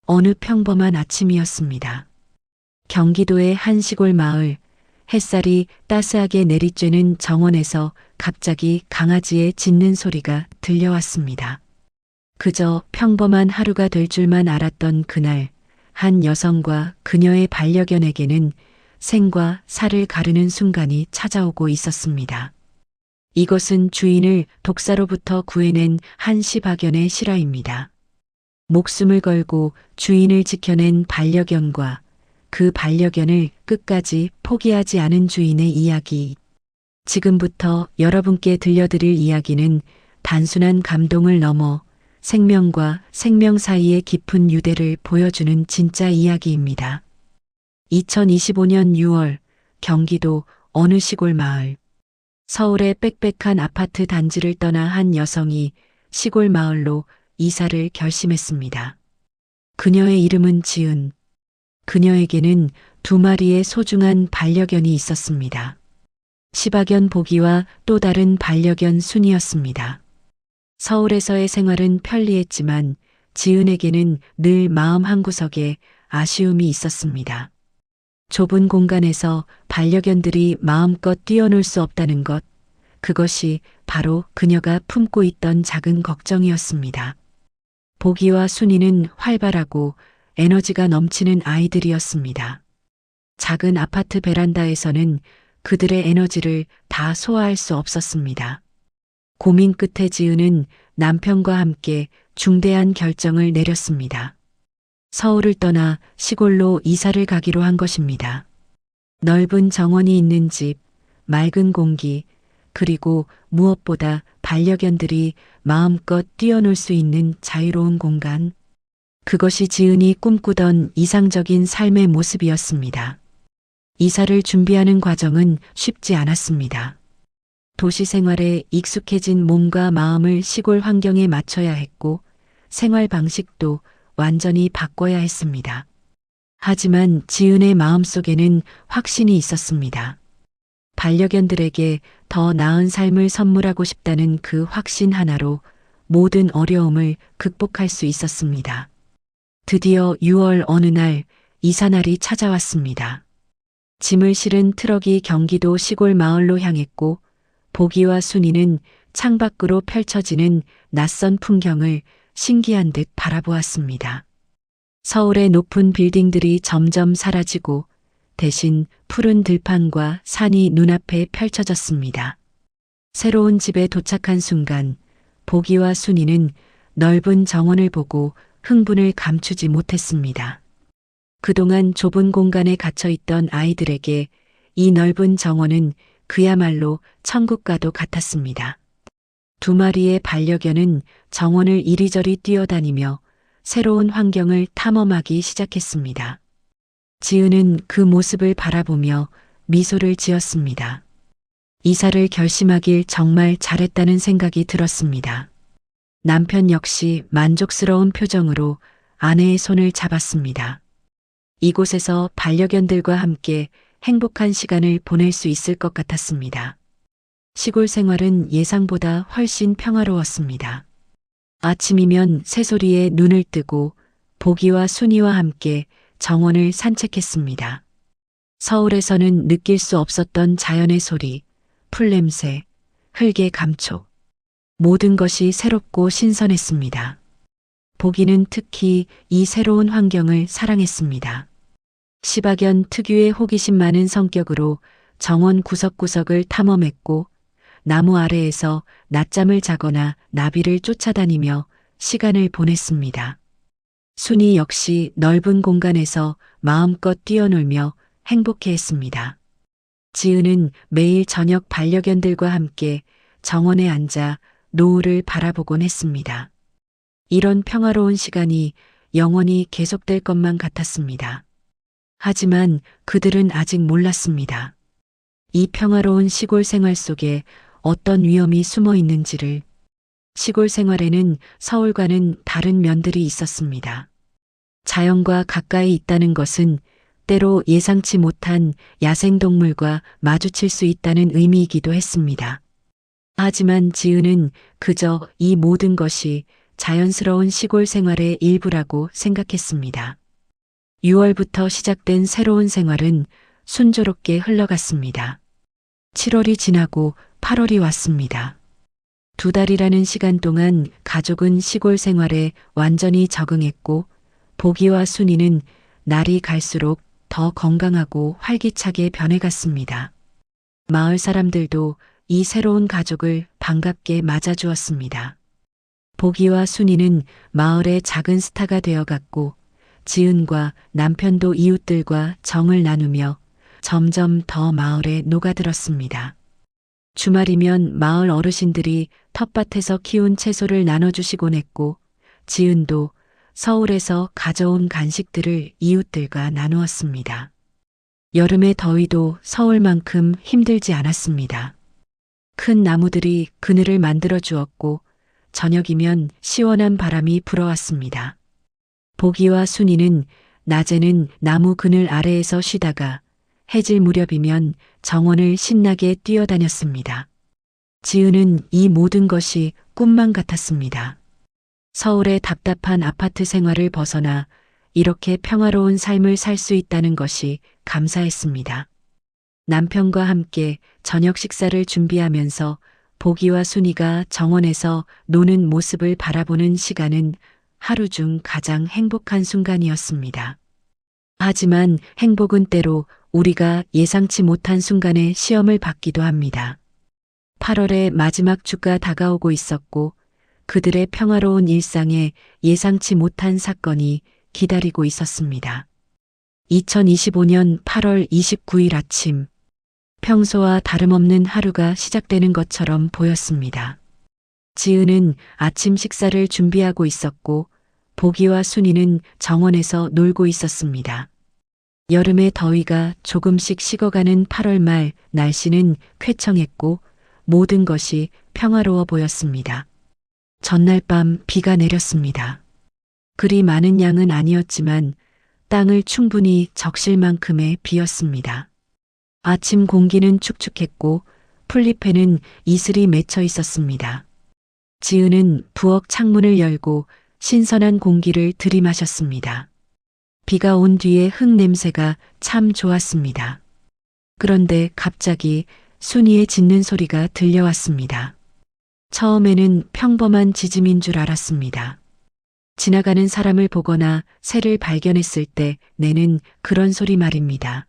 어느 평범한 아침이었습니다. 경기도의 한 시골 마을, 햇살이 따스하게 내리쬐는 정원에서 갑자기 강아지의 짖는 소리가 들려왔습니다. 그저 평범한 하루가 될 줄만 알았던 그날, 한 여성과 그녀의 반려견에게는 생과 사를 가르는 순간이 찾아오고 있었습니다. 이것은 주인을 독사로부터 구해낸 한 시바견의 실화입니다. 목숨을 걸고 주인을 지켜낸 반려견과 그 반려견을 끝까지 포기하지 않은 주인의 이야기. 지금부터 여러분께 들려드릴 이야기는 단순한 감동을 넘어 생명과 생명 사이의 깊은 유대를 보여주는 진짜 이야기입니다. 2025년 6월 경기도 어느 시골 마을. 서울의 빽빽한 아파트 단지를 떠나 한 여성이 시골 마을로 이사를 결심했습니다. 그녀의 이름은 지은. 그녀에게는 두 마리의 소중한 반려견이 있었습니다. 시바견 보기와 또 다른 반려견 순이었습니다. 서울에서의 생활은 편리했지만 지은에게는 늘 마음 한구석에 아쉬움이 있었습니다. 좁은 공간에서 반려견들이 마음껏 뛰어놀 수 없다는 것, 그것이 바로 그녀가 품고 있던 작은 걱정이었습니다. 보기와 순이는 활발하고 에너지가 넘치는 아이들이었습니다. 작은 아파트 베란다에서는 그들의 에너지를 다 소화할 수 없었습니다. 고민 끝에 지은은 남편과 함께 중대한 결정을 내렸습니다. 서울을 떠나 시골로 이사를 가기로 한 것입니다. 넓은 정원이 있는 집, 맑은 공기, 그리고 무엇보다 반려견들이 마음껏 뛰어놀 수 있는 자유로운 공간. 그것이 지은이 꿈꾸던 이상적인 삶의 모습이었습니다. 이사를 준비하는 과정은 쉽지 않았습니다. 도시 생활에 익숙해진 몸과 마음을 시골 환경에 맞춰야 했고 생활 방식도 완전히 바꿔야 했습니다. 하지만 지은의 마음속에는 확신이 있었습니다. 반려견들에게 더 나은 삶을 선물하고 싶다는 그 확신 하나로 모든 어려움을 극복할 수 있었습니다. 드디어 6월 어느 날 이사날이 찾아왔습니다. 짐을 실은 트럭이 경기도 시골 마을로 향했고 보기와 순이는 창밖으로 펼쳐지는 낯선 풍경을 신기한 듯 바라보았습니다. 서울의 높은 빌딩들이 점점 사라지고 대신 푸른 들판과 산이 눈앞에 펼쳐졌습니다. 새로운 집에 도착한 순간 보기와 순이는 넓은 정원을 보고 흥분을 감추지 못했습니다. 그동안 좁은 공간에 갇혀있던 아이들에게 이 넓은 정원은 그야말로 천국과도 같았습니다. 두 마리의 반려견은 정원을 이리저리 뛰어다니며 새로운 환경을 탐험하기 시작했습니다. 지은은 그 모습을 바라보며 미소를 지었습니다. 이사를 결심하길 정말 잘했다는 생각이 들었습니다. 남편 역시 만족스러운 표정으로 아내의 손을 잡았습니다. 이곳에서 반려견들과 함께 행복한 시간을 보낼 수 있을 것 같았습니다. 시골 생활은 예상보다 훨씬 평화로웠습니다. 아침이면 새소리에 눈을 뜨고 보기와 순이와 함께 정원을 산책했습니다. 서울에서는 느낄 수 없었던 자연의 소리, 풀냄새, 흙의 감촉. 모든 것이 새롭고 신선했습니다. 보기는 특히 이 새로운 환경을 사랑했습니다. 시바견 특유의 호기심 많은 성격으로 정원 구석구석을 탐험했고 나무 아래에서 낮잠을 자거나 나비를 쫓아다니며 시간을 보냈습니다. 순이 역시 넓은 공간에서 마음껏 뛰어놀며 행복해했습니다. 지은은 매일 저녁 반려견들과 함께 정원에 앉아 노을을 바라보곤 했습니다. 이런 평화로운 시간이 영원히 계속될 것만 같았습니다. 하지만 그들은 아직 몰랐습니다. 이 평화로운 시골 생활 속에 어떤 위험이 숨어 있는지를. 시골 생활에는 서울과는 다른 면들이 있었습니다. 자연과 가까이 있다는 것은 때로 예상치 못한 야생동물과 마주칠 수 있다는 의미이기도 했습니다. 하지만 지은은 그저 이 모든 것이 자연스러운 시골 생활의 일부라고 생각했습니다. 6월부터 시작된 새로운 생활은 순조롭게 흘러갔습니다. 7월이 지나고 8월이 왔습니다. 2달이라는 시간 동안 가족은 시골 생활에 완전히 적응했고 보기와 순이는 날이 갈수록 더 건강하고 활기차게 변해갔습니다. 마을 사람들도 이 새로운 가족을 반갑게 맞아주었습니다. 보기와 순이는 마을의 작은 스타가 되어갔고 지은과 남편도 이웃들과 정을 나누며 점점 더 마을에 녹아들었습니다. 주말이면 마을 어르신들이 텃밭에서 키운 채소를 나눠주시곤 했고 지은도 서울에서 가져온 간식들을 이웃들과 나누었습니다. 여름의 더위도 서울만큼 힘들지 않았습니다. 큰 나무들이 그늘을 만들어 주었고 저녁이면 시원한 바람이 불어왔습니다. 보기와 순이는 낮에는 나무 그늘 아래에서 쉬다가 해질 무렵이면 정원을 신나게 뛰어다녔습니다. 지은은 이 모든 것이 꿈만 같았습니다. 서울의 답답한 아파트 생활을 벗어나 이렇게 평화로운 삶을 살 수 있다는 것이 감사했습니다. 남편과 함께 저녁 식사를 준비하면서 보기와 순이가 정원에서 노는 모습을 바라보는 시간은 하루 중 가장 행복한 순간이었습니다. 하지만 행복은 때로 우리가 예상치 못한 순간에 시험을 받기도 합니다. 8월의 마지막 주가 다가오고 있었고 그들의 평화로운 일상에 예상치 못한 사건이 기다리고 있었습니다. 2025년 8월 29일 아침, 평소와 다름없는 하루가 시작되는 것처럼 보였습니다. 지은은 아침 식사를 준비하고 있었고 보기와 순이는 정원에서 놀고 있었습니다. 여름의 더위가 조금씩 식어가는 8월 말 날씨는 쾌청했고 모든 것이 평화로워 보였습니다. 전날 밤 비가 내렸습니다. 그리 많은 양은 아니었지만 땅을 충분히 적실 만큼의 비였습니다. 아침 공기는 축축했고 풀잎에는 이슬이 맺혀 있었습니다. 지은은 부엌 창문을 열고 신선한 공기를 들이마셨습니다. 비가 온 뒤에 흙 냄새가 참 좋았습니다. 그런데 갑자기 순이의 짖는 소리가 들려왔습니다. 처음에는 평범한 짖음인 줄 알았습니다. 지나가는 사람을 보거나 새를 발견했을 때 내는 그런 소리 말입니다.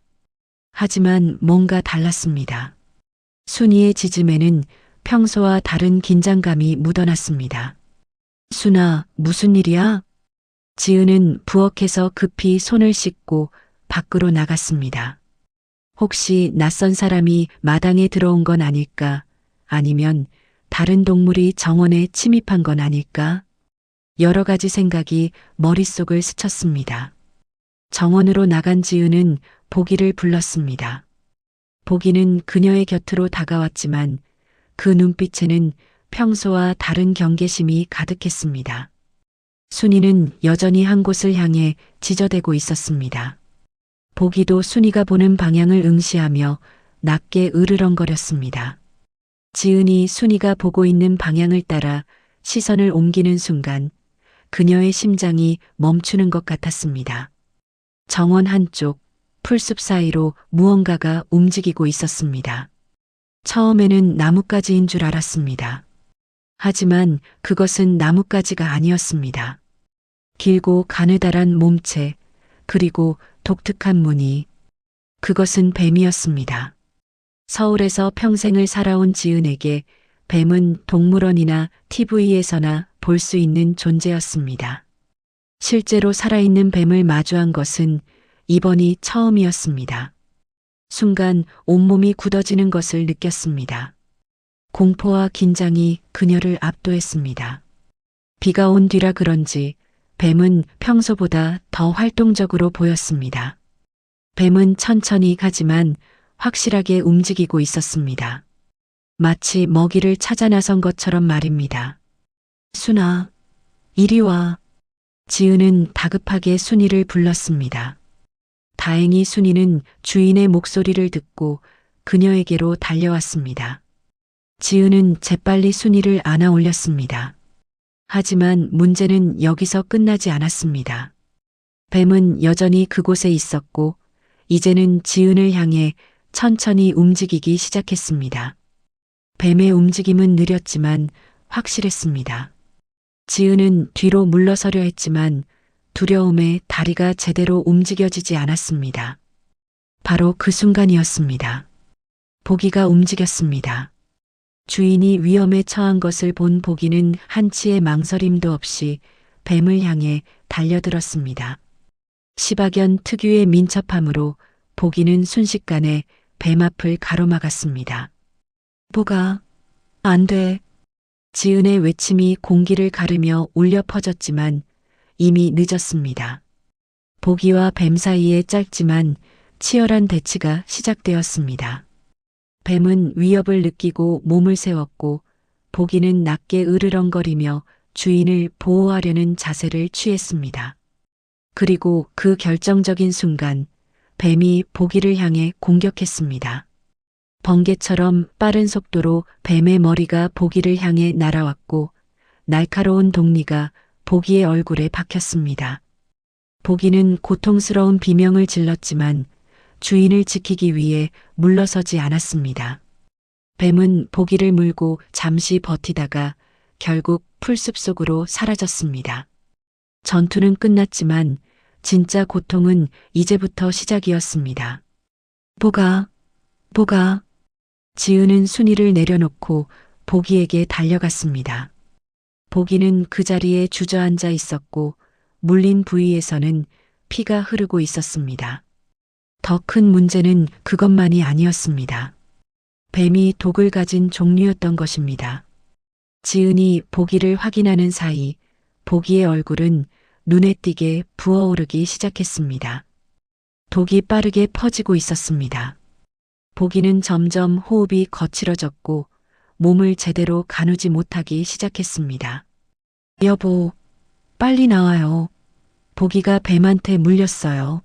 하지만 뭔가 달랐습니다. 순이의 짖음에는 평소와 다른 긴장감이 묻어났습니다. 순아, 무슨 일이야? 지은은 부엌에서 급히 손을 씻고 밖으로 나갔습니다. 혹시 낯선 사람이 마당에 들어온 건 아닐까? 아니면 다른 동물이 정원에 침입한 건 아닐까? 여러 가지 생각이 머릿속을 스쳤습니다. 정원으로 나간 지은은 보기를 불렀습니다. 보기는 그녀의 곁으로 다가왔지만 그 눈빛에는 평소와 다른 경계심이 가득했습니다. 순이는 여전히 한 곳을 향해 지저대고 있었습니다. 보기도 순이가 보는 방향을 응시하며 낮게 으르렁거렸습니다. 지은이 순이가 보고 있는 방향을 따라 시선을 옮기는 순간 그녀의 심장이 멈추는 것 같았습니다. 정원 한쪽 풀숲 사이로 무언가가 움직이고 있었습니다. 처음에는 나뭇가지인 줄 알았습니다. 하지만 그것은 나뭇가지가 아니었습니다. 길고 가느다란 몸체, 그리고 독특한 무늬. 그것은 뱀이었습니다. 서울에서 평생을 살아온 지은에게 뱀은 동물원이나 TV에서나 볼 수 있는 존재였습니다. 실제로 살아있는 뱀을 마주한 것은 이번이 처음이었습니다. 순간 온몸이 굳어지는 것을 느꼈습니다. 공포와 긴장이 그녀를 압도했습니다. 비가 온 뒤라 그런지 뱀은 평소보다 더 활동적으로 보였습니다. 뱀은 천천히 가지만 확실하게 움직이고 있었습니다. 마치 먹이를 찾아 나선 것처럼 말입니다. 순아, 이리 와. 지은은 다급하게 순이를 불렀습니다. 다행히 순이는 주인의 목소리를 듣고 그녀에게로 달려왔습니다. 지은은 재빨리 순이를 안아 올렸습니다. 하지만 문제는 여기서 끝나지 않았습니다. 뱀은 여전히 그곳에 있었고 이제는 지은을 향해 천천히 움직이기 시작했습니다. 뱀의 움직임은 느렸지만 확실했습니다. 지은은 뒤로 물러서려 했지만 두려움에 다리가 제대로 움직여지지 않았습니다. 바로 그 순간이었습니다. 보기가 움직였습니다. 주인이 위험에 처한 것을 본 보기는 한치의 망설임도 없이 뱀을 향해 달려들었습니다. 시바견 특유의 민첩함으로 보기는 순식간에 뱀 앞을 가로막았습니다. 보가, 안 돼. 지은의 외침이 공기를 가르며 울려 퍼졌지만 이미 늦었습니다. 보기와 뱀 사이에 짧지만 치열한 대치가 시작되었습니다. 뱀은 위협을 느끼고 몸을 세웠고 보기는 낮게 으르렁거리며 주인을 보호하려는 자세를 취했습니다. 그리고 그 결정적인 순간 뱀이 보기를 향해 공격했습니다. 번개처럼 빠른 속도로 뱀의 머리가 보기를 향해 날아왔고 날카로운 독리가 보기의 얼굴에 박혔습니다. 보기는 고통스러운 비명을 질렀지만 주인을 지키기 위해 물러서지 않았습니다. 뱀은 보기를 물고 잠시 버티다가 결국 풀숲 속으로 사라졌습니다. 전투는 끝났지만 진짜 고통은 이제부터 시작이었습니다. 보가. 지은은 순이를 내려놓고 보기에게 달려갔습니다. 보기는 그 자리에 주저앉아 있었고 물린 부위에서는 피가 흐르고 있었습니다. 더 큰 문제는 그것만이 아니었습니다. 뱀이 독을 가진 종류였던 것입니다. 지은이 보기를 확인하는 사이 보기의 얼굴은 눈에 띄게 부어오르기 시작했습니다. 독이 빠르게 퍼지고 있었습니다. 보기는 점점 호흡이 거칠어졌고 몸을 제대로 가누지 못하기 시작했습니다. 여보, 빨리 나와요. 보기가 뱀한테 물렸어요.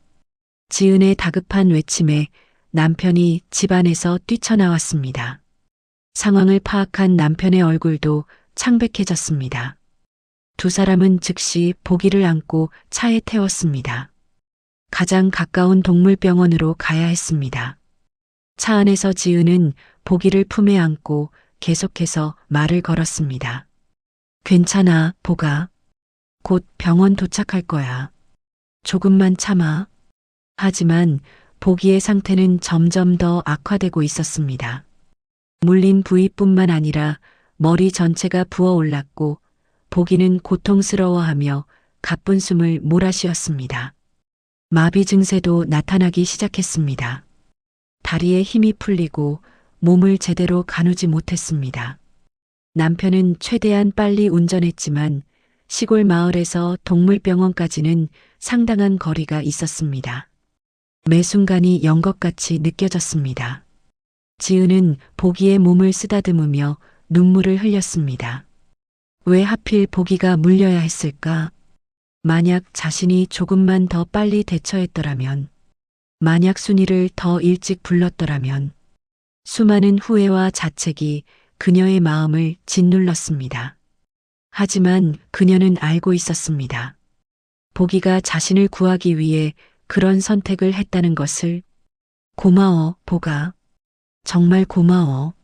지은의 다급한 외침에 남편이 집안에서 뛰쳐나왔습니다. 상황을 파악한 남편의 얼굴도 창백해졌습니다. 두 사람은 즉시 보기를 안고 차에 태웠습니다. 가장 가까운 동물병원으로 가야 했습니다. 차 안에서 지은은 보기를 품에 안고 계속해서 말을 걸었습니다. 괜찮아, 보가. 곧 병원 도착할 거야. 조금만 참아. 하지만 보기의 상태는 점점 더 악화되고 있었습니다. 물린 부위뿐만 아니라 머리 전체가 부어올랐고 보기는 고통스러워하며 가쁜 숨을 몰아쉬었습니다. 마비 증세도 나타나기 시작했습니다. 다리에 힘이 풀리고 몸을 제대로 가누지 못했습니다. 남편은 최대한 빨리 운전했지만 시골 마을에서 동물병원까지는 상당한 거리가 있었습니다. 매 순간이 연 것 같이 느껴졌습니다. 지은은 보기의 몸을 쓰다듬으며 눈물을 흘렸습니다. 왜 하필 보기가 물려야 했을까? 만약 자신이 조금만 더 빨리 대처했더라면, 만약 순이를 더 일찍 불렀더라면, 수많은 후회와 자책이 그녀의 마음을 짓눌렀습니다. 하지만 그녀는 알고 있었습니다. 보기가 자신을 구하기 위해 그런 선택을 했다는 것을. 고마워, 보가. 정말 고마워.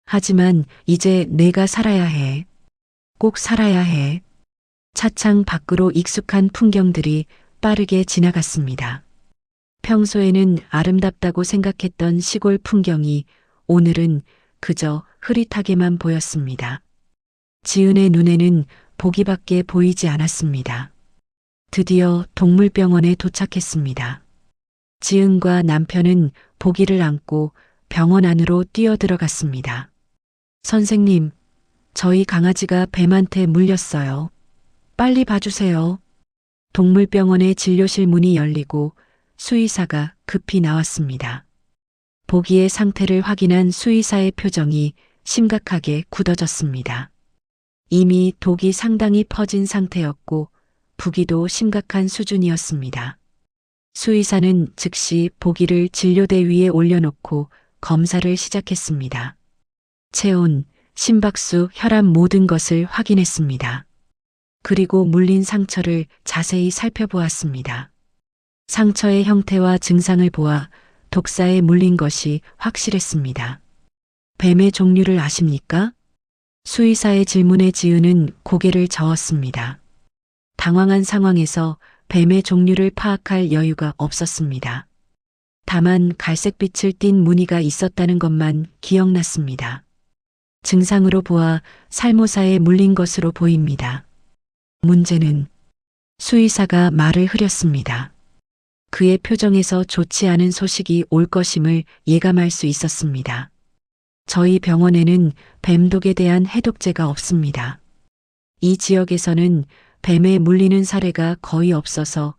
하지만 이제 내가 살아야 해. 꼭 살아야 해. 차창 밖으로 익숙한 풍경들이 빠르게 지나갔습니다. 평소에는 아름답다고 생각했던 시골 풍경이 오늘은 그저 흐릿하게만 보였습니다. 지은의 눈에는 보기밖에 보이지 않았습니다. 드디어 동물병원에 도착했습니다. 지은과 남편은 보기를 안고 병원 안으로 뛰어들어갔습니다. 선생님, 저희 강아지가 뱀한테 물렸어요. 빨리 봐주세요. 동물병원의 진료실 문이 열리고 수의사가 급히 나왔습니다. 보기의 상태를 확인한 수의사의 표정이 심각하게 굳어졌습니다. 이미 독이 상당히 퍼진 상태였고 부기도 심각한 수준이었습니다. 수의사는 즉시 보기를 진료대 위에 올려놓고 검사를 시작했습니다. 체온, 심박수, 혈압 모든 것을 확인했습니다. 그리고 물린 상처를 자세히 살펴보았습니다. 상처의 형태와 증상을 보아 독사에 물린 것이 확실했습니다. 뱀의 종류를 아십니까? 수의사의 질문에 지은은 고개를 저었습니다. 당황한 상황에서 뱀의 종류를 파악할 여유가 없었습니다. 다만 갈색빛을 띤 무늬가 있었다는 것만 기억났습니다. 증상으로 보아 살모사에 물린 것으로 보입니다. 문제는 수의사가 말을 흐렸습니다. 그의 표정에서 좋지 않은 소식이 올 것임을 예감할 수 있었습니다. 저희 병원에는 뱀독에 대한 해독제가 없습니다. 이 지역에서는 뱀에 물리는 사례가 거의 없어서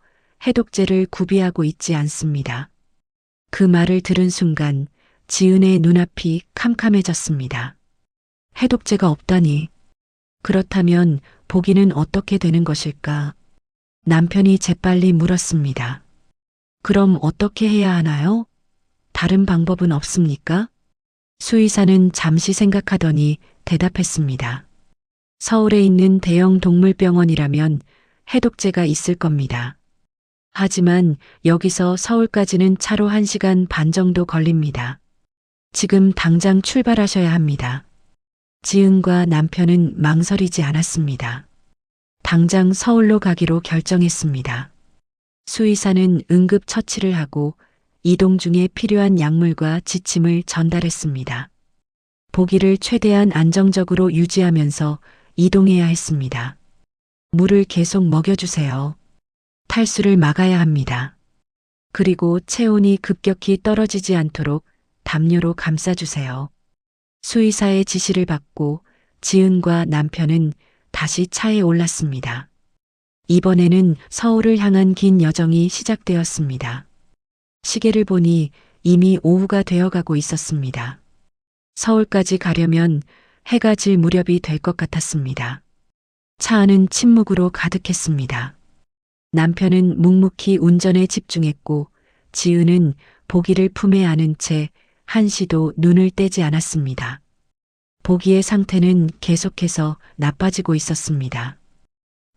해독제를 구비하고 있지 않습니다. 그 말을 들은 순간 지은의 눈앞이 캄캄해졌습니다. 해독제가 없다니. 그렇다면 보기는 어떻게 되는 것일까? 남편이 재빨리 물었습니다. 그럼 어떻게 해야 하나요? 다른 방법은 없습니까? 수의사는 잠시 생각하더니 대답했습니다. 서울에 있는 대형 동물병원이라면 해독제가 있을 겁니다. 하지만 여기서 서울까지는 차로 1시간 반 정도 걸립니다. 지금 당장 출발하셔야 합니다. 지은과 남편은 망설이지 않았습니다. 당장 서울로 가기로 결정했습니다. 수의사는 응급 처치를 하고 이동 중에 필요한 약물과 지침을 전달했습니다. 보기를 최대한 안정적으로 유지하면서 이동해야 했습니다. 물을 계속 먹여주세요. 탈수를 막아야 합니다. 그리고 체온이 급격히 떨어지지 않도록 담요로 감싸주세요. 수의사의 지시를 받고 지은과 남편은 다시 차에 올랐습니다. 이번에는 서울을 향한 긴 여정이 시작되었습니다. 시계를 보니 이미 오후가 되어가고 있었습니다. 서울까지 가려면 해가 질 무렵이 될 것 같았습니다. 차 안은 침묵으로 가득했습니다. 남편은 묵묵히 운전에 집중했고 지은은 보기를 품에 안은 채 한시도 눈을 떼지 않았습니다. 보기의 상태는 계속해서 나빠지고 있었습니다.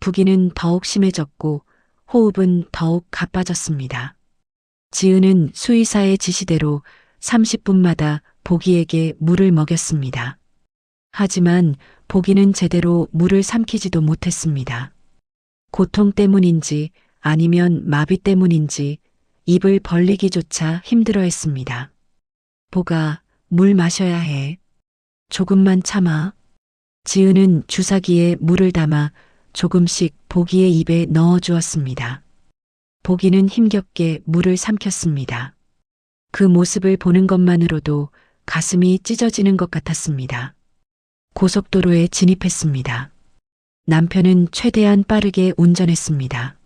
부기는 더욱 심해졌고 호흡은 더욱 가빠졌습니다. 지은은 수의사의 지시대로 30분마다 보기에게 물을 먹였습니다. 하지만 보기는 제대로 물을 삼키지도 못했습니다. 고통 때문인지 아니면 마비 때문인지 입을 벌리기조차 힘들어했습니다. 보가, 물 마셔야 해. 조금만 참아. 지은은 주사기에 물을 담아 조금씩 보기의 입에 넣어 주었습니다. 보기는 힘겹게 물을 삼켰습니다. 그 모습을 보는 것만으로도 가슴이 찢어지는 것 같았습니다. 고속도로에 진입했습니다. 남편은 최대한 빠르게 운전했습니다.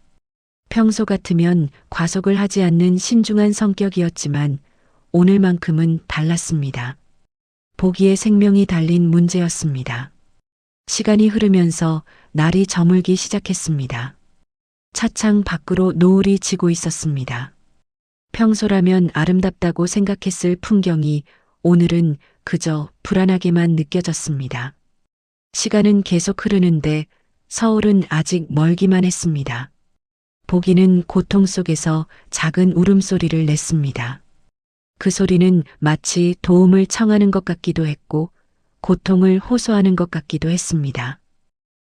평소 같으면 과속을 하지 않는 신중한 성격이었지만 오늘만큼은 달랐습니다. 보기의 생명이 달린 문제였습니다. 시간이 흐르면서 날이 저물기 시작했습니다. 차창 밖으로 노을이 지고 있었습니다. 평소라면 아름답다고 생각했을 풍경이 오늘은 그저 불안하게만 느껴졌습니다. 시간은 계속 흐르는데 서울은 아직 멀기만 했습니다. 보기는 고통 속에서 작은 울음소리를 냈습니다. 그 소리는 마치 도움을 청하는 것 같기도 했고 고통을 호소하는 것 같기도 했습니다.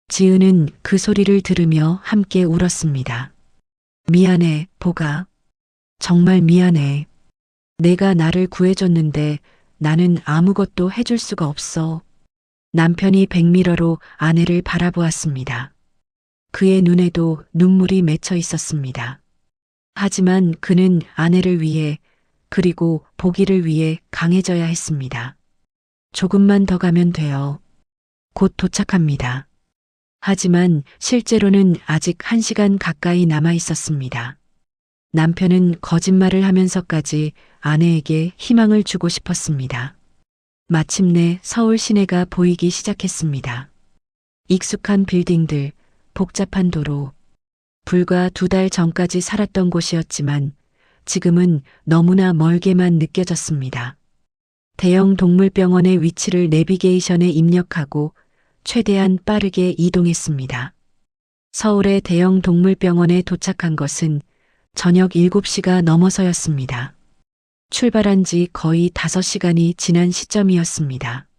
지은은 그 소리를 들으며 함께 울었습니다. 미안해, 보가. 정말 미안해. 내가 나를 구해줬는데 나는 아무것도 해줄 수가 없어. 남편이 백미러로 아내를 바라보았습니다. 그의 눈에도 눈물이 맺혀 있었습니다. 하지만 그는 아내를 위해 그리고 보기를 위해 강해져야 했습니다. 조금만 더 가면 돼요. 곧 도착합니다. 하지만 실제로는 아직 1시간 가까이 남아 있었습니다. 남편은 거짓말을 하면서까지 아내에게 희망을 주고 싶었습니다. 마침내 서울 시내가 보이기 시작했습니다. 익숙한 빌딩들, 복잡한 도로. 불과 2달 전까지 살았던 곳이었지만 지금은 너무나 멀게만 느껴졌습니다. 대형 동물병원의 위치를 내비게이션에 입력하고 최대한 빠르게 이동했습니다. 서울의 대형 동물병원에 도착한 것은 저녁 7시가 넘어서였습니다. 출발한 지 거의 5시간이 지난 시점이었습니다.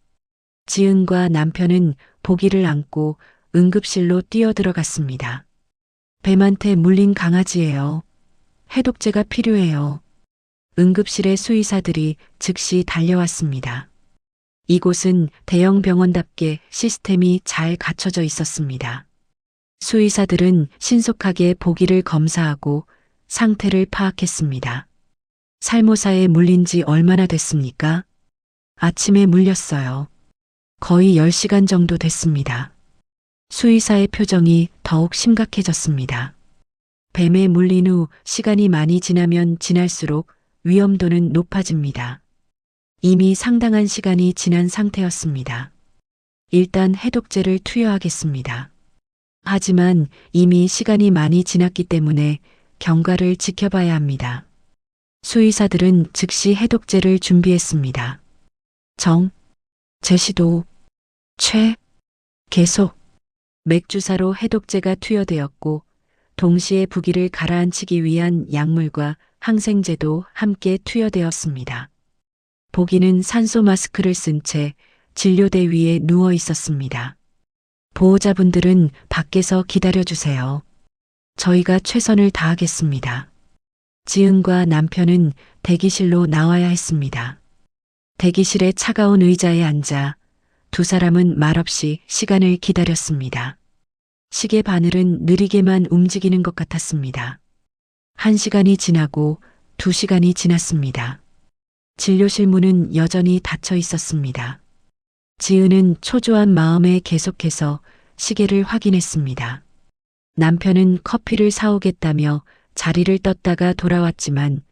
지은과 남편은 보기를 안고 응급실로 뛰어들어갔습니다. 뱀한테 물린 강아지예요. 해독제가 필요해요. 응급실의 수의사들이 즉시 달려왔습니다. 이곳은 대형 병원답게 시스템이 잘 갖춰져 있었습니다. 수의사들은 신속하게 보기를 검사하고 상태를 파악했습니다. 살모사에 물린 지 얼마나 됐습니까? 아침에 물렸어요. 거의 10시간 정도 됐습니다. 수의사의 표정이 더욱 심각해졌습니다. 뱀에 물린 후 시간이 많이 지나면 지날수록 위험도는 높아집니다. 이미 상당한 시간이 지난 상태였습니다. 일단 해독제를 투여하겠습니다. 하지만 이미 시간이 많이 지났기 때문에 경과를 지켜봐야 합니다. 수의사들은 즉시 해독제를 준비했습니다. 정, 제시도, 최, 계속. 맥주사로 해독제가 투여되었고 동시에 부기를 가라앉히기 위한 약물과 항생제도 함께 투여되었습니다. 보기는 산소 마스크를 쓴 채 진료대 위에 누워 있었습니다. 보호자분들은 밖에서 기다려주세요. 저희가 최선을 다하겠습니다. 지은과 남편은 대기실로 나와야 했습니다. 대기실의 차가운 의자에 앉아 두 사람은 말없이 시간을 기다렸습니다. 시계 바늘은 느리게만 움직이는 것 같았습니다. 1시간이 지나고 2시간이 지났습니다. 진료실 문은 여전히 닫혀 있었습니다. 지은은 초조한 마음에 계속해서 시계를 확인했습니다. 남편은 커피를 사오겠다며 자리를 떴다가 돌아왔지만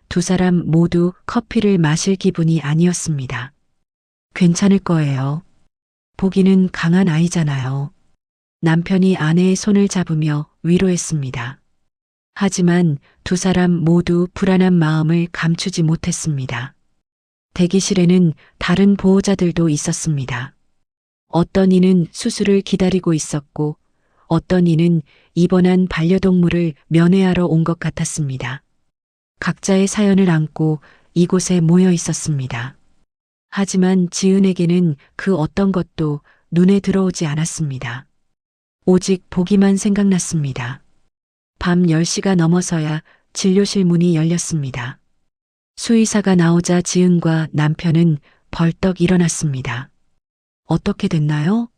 두 사람 모두 커피를 마실 기분이 아니었습니다. 괜찮을 거예요. 보기는 강한 아이잖아요. 남편이 아내의 손을 잡으며 위로했습니다. 하지만 두 사람 모두 불안한 마음을 감추지 못했습니다. 대기실에는 다른 보호자들도 있었습니다. 어떤 이는 수술을 기다리고 있었고 어떤 이는 입원한 반려동물을 면회하러 온 것 같았습니다. 각자의 사연을 안고 이곳에 모여 있었습니다. 하지만 지은에게는 그 어떤 것도 눈에 들어오지 않았습니다. 오직 보기만 생각났습니다. 밤 10시가 넘어서야 진료실 문이 열렸습니다. 수의사가 나오자 지은과 남편은 벌떡 일어났습니다. 어떻게 됐나요?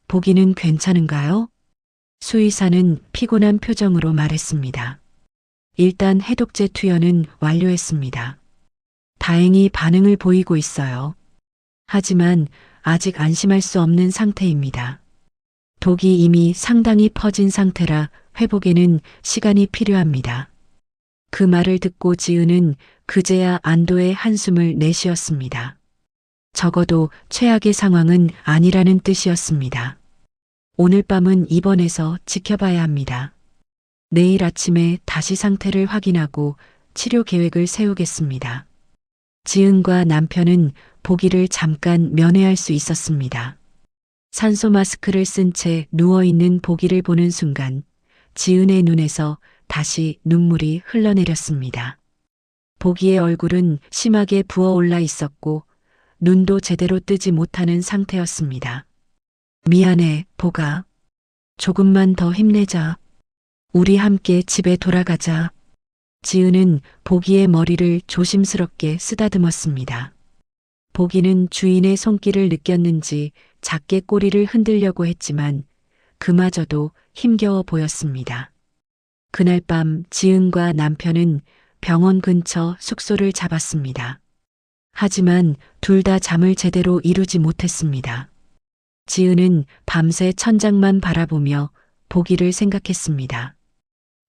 보기는 괜찮은가요? 수의사는 피곤한 표정으로 말했습니다. 일단 해독제 투여는 완료했습니다. 다행히 반응을 보이고 있어요. 하지만 아직 안심할 수 없는 상태입니다. 독이 이미 상당히 퍼진 상태라 회복에는 시간이 필요합니다. 그 말을 듣고 지은은 그제야 안도의 한숨을 내쉬었습니다. 적어도 최악의 상황은 아니라는 뜻이었습니다. 오늘 밤은 입원해서 지켜봐야 합니다. 내일 아침에 다시 상태를 확인하고 치료 계획을 세우겠습니다. 지은과 남편은 보기를 잠깐 면회할 수 있었습니다. 산소 마스크를 쓴 채 누워있는 보기를 보는 순간 지은의 눈에서 다시 눈물이 흘러내렸습니다. 보기의 얼굴은 심하게 부어올라 있었고 눈도 제대로 뜨지 못하는 상태였습니다. 미안해, 보가. 조금만 더 힘내자. 우리 함께 집에 돌아가자. 지은은 보기의 머리를 조심스럽게 쓰다듬었습니다. 보기는 주인의 손길을 느꼈는지 작게 꼬리를 흔들려고 했지만 그마저도 힘겨워 보였습니다. 그날 밤 지은과 남편은 병원 근처 숙소를 잡았습니다. 하지만 둘 다 잠을 제대로 이루지 못했습니다. 지은은 밤새 천장만 바라보며 보기를 생각했습니다.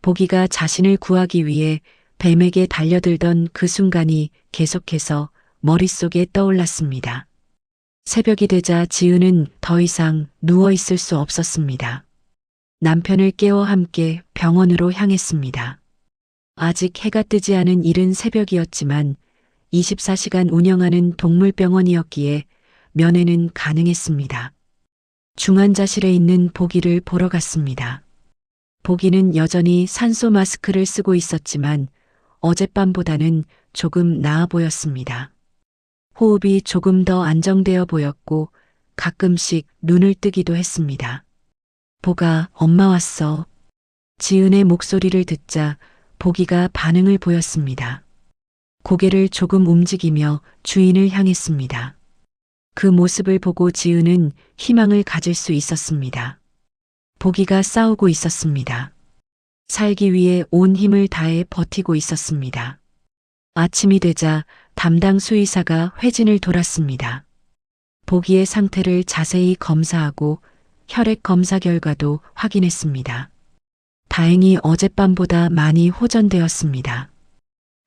보기가 자신을 구하기 위해 뱀에게 달려들던 그 순간이 계속해서 머릿속에 떠올랐습니다. 새벽이 되자 지은은 더 이상 누워 있을 수 없었습니다. 남편을 깨워 함께 병원으로 향했습니다. 아직 해가 뜨지 않은 이른 새벽이었지만 24시간 운영하는 동물병원이었기에 면회는 가능했습니다. 중환자실에 있는 보기를 보러 갔습니다. 보기는 여전히 산소 마스크를 쓰고 있었지만 어젯밤보다는 조금 나아 보였습니다. 호흡이 조금 더 안정되어 보였고 가끔씩 눈을 뜨기도 했습니다. 보가, 엄마 왔어. 지은의 목소리를 듣자 보기가 반응을 보였습니다. 고개를 조금 움직이며 주인을 향했습니다. 그 모습을 보고 지은은 희망을 가질 수 있었습니다. 보기가 싸우고 있었습니다. 살기 위해 온 힘을 다해 버티고 있었습니다. 아침이 되자 담당 수의사가 회진을 돌았습니다. 보기의 상태를 자세히 검사하고 혈액 검사 결과도 확인했습니다. 다행히 어젯밤보다 많이 호전되었습니다.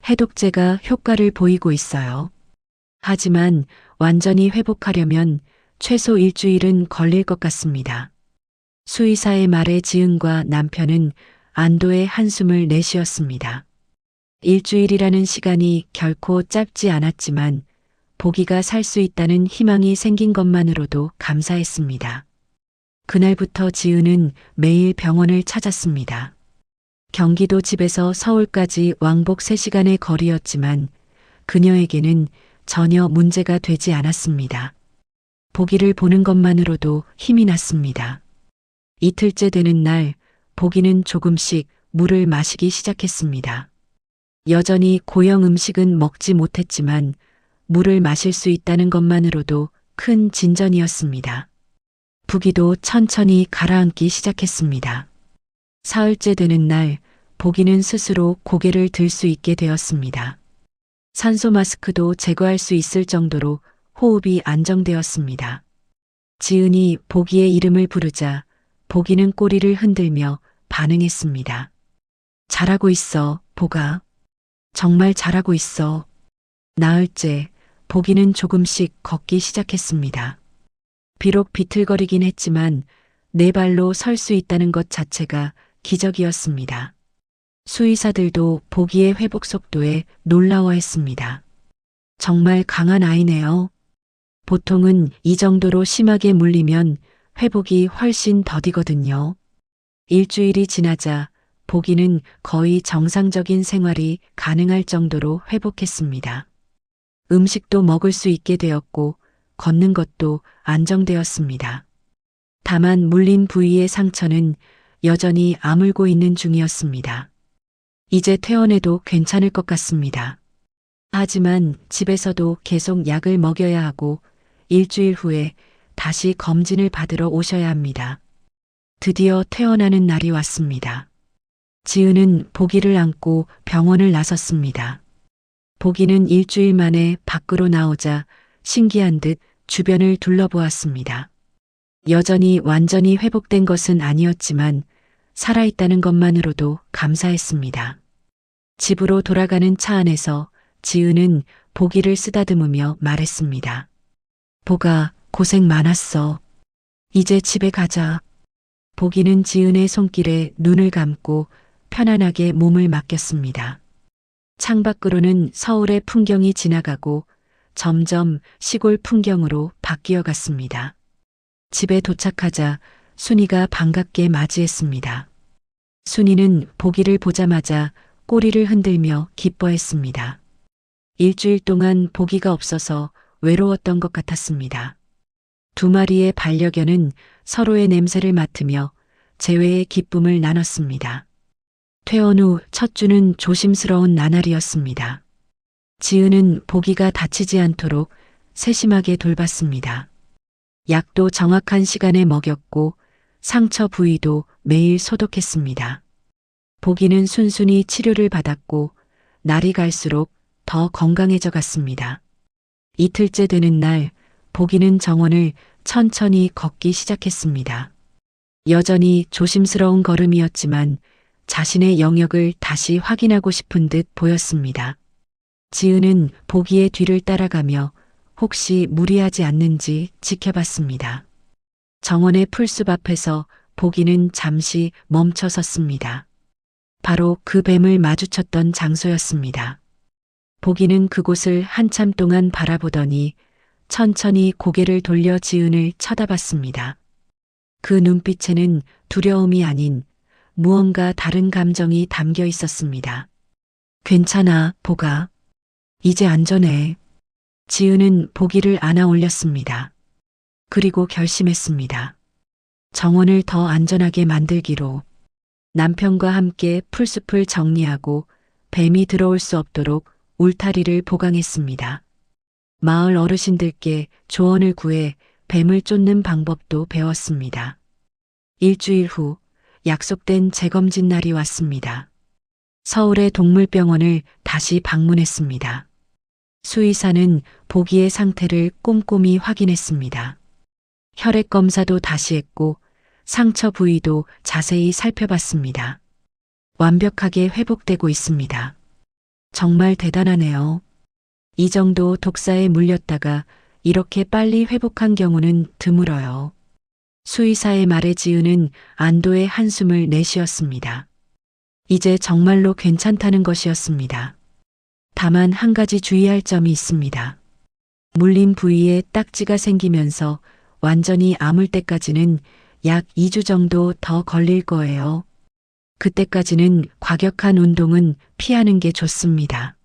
해독제가 효과를 보이고 있어요. 하지만 완전히 회복하려면 최소 일주일은 걸릴 것 같습니다. 수의사의 말에 지은과 남편은 안도의 한숨을 내쉬었습니다. 일주일이라는 시간이 결코 짧지 않았지만 보기가 살 수 있다는 희망이 생긴 것만으로도 감사했습니다. 그날부터 지은은 매일 병원을 찾았습니다. 경기도 집에서 서울까지 왕복 3시간의 거리였지만 그녀에게는 전혀 문제가 되지 않았습니다. 보기를 보는 것만으로도 힘이 났습니다. 이틀째 되는 날 보기는 조금씩 물을 마시기 시작했습니다. 여전히 고형 음식은 먹지 못했지만 물을 마실 수 있다는 것만으로도 큰 진전이었습니다. 부기도 천천히 가라앉기 시작했습니다. 사흘째 되는 날 보기는 스스로 고개를 들 수 있게 되었습니다. 산소 마스크도 제거할 수 있을 정도로 호흡이 안정되었습니다. 지은이 보기의 이름을 부르자 보기는 꼬리를 흔들며 반응했습니다. 잘하고 있어, 보가. 정말 잘하고 있어. 나흘째 보기는 조금씩 걷기 시작했습니다. 비록 비틀거리긴 했지만 네 발로 설 수 있다는 것 자체가 기적이었습니다. 수의사들도 보기의 회복 속도에 놀라워했습니다. 정말 강한 아이네요. 보통은 이 정도로 심하게 물리면 회복이 훨씬 더디거든요. 일주일이 지나자 보기는 거의 정상적인 생활이 가능할 정도로 회복했습니다. 음식도 먹을 수 있게 되었고 걷는 것도 안정되었습니다. 다만 물린 부위의 상처는 여전히 아물고 있는 중이었습니다. 이제 퇴원해도 괜찮을 것 같습니다. 하지만 집에서도 계속 약을 먹여야 하고 일주일 후에 다시 검진을 받으러 오셔야 합니다. 드디어 퇴원하는 날이 왔습니다. 지은은 보기를 안고 병원을 나섰습니다. 보기는 일주일 만에 밖으로 나오자 신기한 듯 주변을 둘러보았습니다. 여전히 완전히 회복된 것은 아니었지만 살아있다는 것만으로도 감사했습니다. 집으로 돌아가는 차 안에서 지은은 보기를 쓰다듬으며 말했습니다. 보가, 고생 많았어. 이제 집에 가자. 보기는 지은의 손길에 눈을 감고 편안하게 몸을 맡겼습니다. 창밖으로는 서울의 풍경이 지나가고 점점 시골 풍경으로 바뀌어 갔습니다. 집에 도착하자 순이가 반갑게 맞이했습니다. 순이는 보기를 보자마자 꼬리를 흔들며 기뻐했습니다. 일주일 동안 보기가 없어서 외로웠던 것 같았습니다. 두 마리의 반려견은 서로의 냄새를 맡으며 재회의 기쁨을 나눴습니다. 퇴원 후 첫 주는 조심스러운 나날이었습니다. 지은은 보기가 다치지 않도록 세심하게 돌봤습니다. 약도 정확한 시간에 먹였고 상처 부위도 매일 소독했습니다. 보기는 순순히 치료를 받았고 날이 갈수록 더 건강해져 갔습니다. 이틀째 되는 날 보기는 정원을 천천히 걷기 시작했습니다. 여전히 조심스러운 걸음이었지만 자신의 영역을 다시 확인하고 싶은 듯 보였습니다. 지은은 보기의 뒤를 따라가며 혹시 무리하지 않는지 지켜봤습니다. 정원의 풀숲 앞에서 보기는 잠시 멈춰 섰습니다. 바로 그 뱀을 마주쳤던 장소였습니다. 보기는 그곳을 한참 동안 바라보더니 천천히 고개를 돌려 지은을 쳐다봤습니다. 그 눈빛에는 두려움이 아닌 무언가 다른 감정이 담겨 있었습니다. 괜찮아, 보가. 이제 안전해. 지은은 보기를 안아 올렸습니다. 그리고 결심했습니다. 정원을 더 안전하게 만들기로. 남편과 함께 풀숲을 정리하고 뱀이 들어올 수 없도록 울타리를 보강했습니다. 마을 어르신들께 조언을 구해 뱀을 쫓는 방법도 배웠습니다. 일주일 후 약속된 재검진 날이 왔습니다. 서울의 동물병원을 다시 방문했습니다. 수의사는 보기의 상태를 꼼꼼히 확인했습니다. 혈액 검사도 다시 했고 상처 부위도 자세히 살펴봤습니다. 완벽하게 회복되고 있습니다. 정말 대단하네요. 이 정도 독사에 물렸다가 이렇게 빨리 회복한 경우는 드물어요. 수의사의 말에 지은은 안도의 한숨을 내쉬었습니다. 이제 정말로 괜찮다는 것이었습니다. 다만 한 가지 주의할 점이 있습니다. 물린 부위에 딱지가 생기면서 완전히 아물 때까지는 약 2주 정도 더 걸릴 거예요. 그때까지는 과격한 운동은 피하는 게 좋습니다.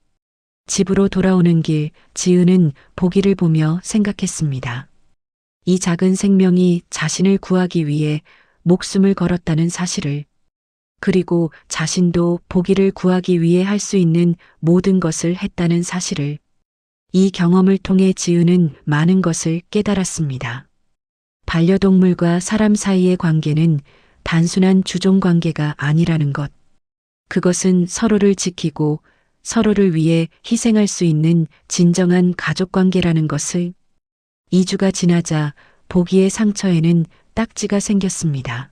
집으로 돌아오는 길, 지은은 보기를 보며 생각했습니다. 이 작은 생명이 자신을 구하기 위해 목숨을 걸었다는 사실을, 그리고 자신도 보기를 구하기 위해 할 수 있는 모든 것을 했다는 사실을, 이 경험을 통해 지은은 많은 것을 깨달았습니다. 반려동물과 사람 사이의 관계는 단순한 주종 관계가 아니라는 것. 그것은 서로를 지키고 서로를 위해 희생할 수 있는 진정한 가족 관계라는 것을. 2주가 지나자 보기의 상처에는 딱지가 생겼습니다.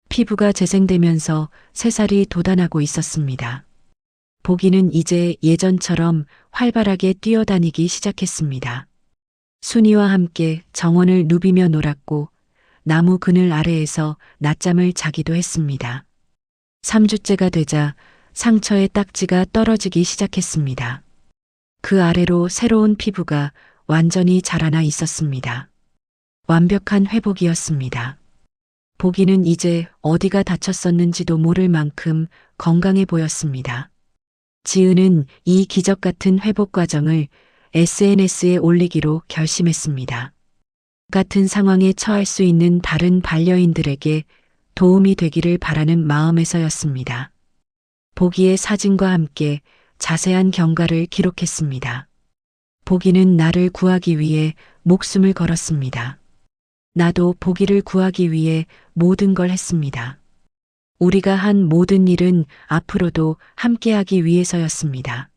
피부가 재생되면서 새살이 돋아나고 있었습니다. 보기는 이제 예전처럼 활발하게 뛰어다니기 시작했습니다. 순이와 함께 정원을 누비며 놀았고 나무 그늘 아래에서 낮잠을 자기도 했습니다. 3주째가 되자 상처의 딱지가 떨어지기 시작했습니다. 그 아래로 새로운 피부가 완전히 자라나 있었습니다. 완벽한 회복이었습니다. 보기는 이제 어디가 다쳤었는지도 모를 만큼 건강해 보였습니다. 지은은 이 기적 같은 회복 과정을 SNS에 올리기로 결심했습니다. 같은 상황에 처할 수 있는 다른 반려인들에게 도움이 되기를 바라는 마음에서였습니다. 보기의 사진과 함께 자세한 경과를 기록했습니다. 보기는 나를 구하기 위해 목숨을 걸었습니다. 나도 보기를 구하기 위해 모든 걸 했습니다. 우리가 한 모든 일은 앞으로도 함께하기 위해서였습니다.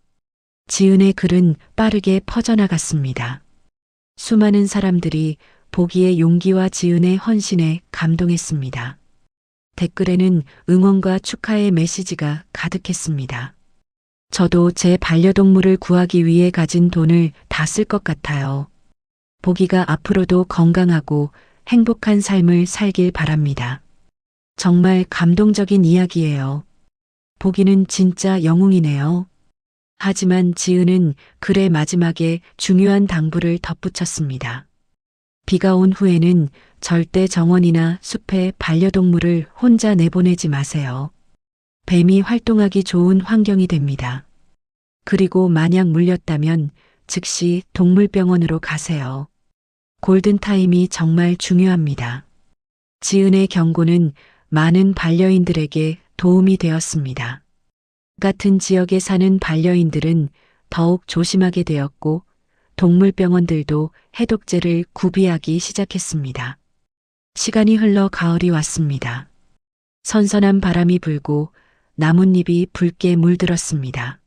지은의 글은 빠르게 퍼져나갔습니다. 수많은 사람들이 보기의 용기와 지은의 헌신에 감동했습니다. 댓글에는 응원과 축하의 메시지가 가득했습니다. 저도 제 반려동물을 구하기 위해 가진 돈을 다 쓸 것 같아요. 보기가 앞으로도 건강하고 행복한 삶을 살길 바랍니다. 정말 감동적인 이야기예요. 보기는 진짜 영웅이네요. 하지만 지은은 글의 마지막에 중요한 당부를 덧붙였습니다. 비가 온 후에는 절대 정원이나 숲에 반려동물을 혼자 내보내지 마세요. 뱀이 활동하기 좋은 환경이 됩니다. 그리고 만약 물렸다면 즉시 동물병원으로 가세요. 골든타임이 정말 중요합니다. 지은의 경고는 많은 반려인들에게 도움이 되었습니다. 같은 지역에 사는 반려인들은 더욱 조심하게 되었고 동물병원들도 해독제를 구비하기 시작했습니다. 시간이 흘러 가을이 왔습니다. 선선한 바람이 불고 나뭇잎이 붉게 물들었습니다.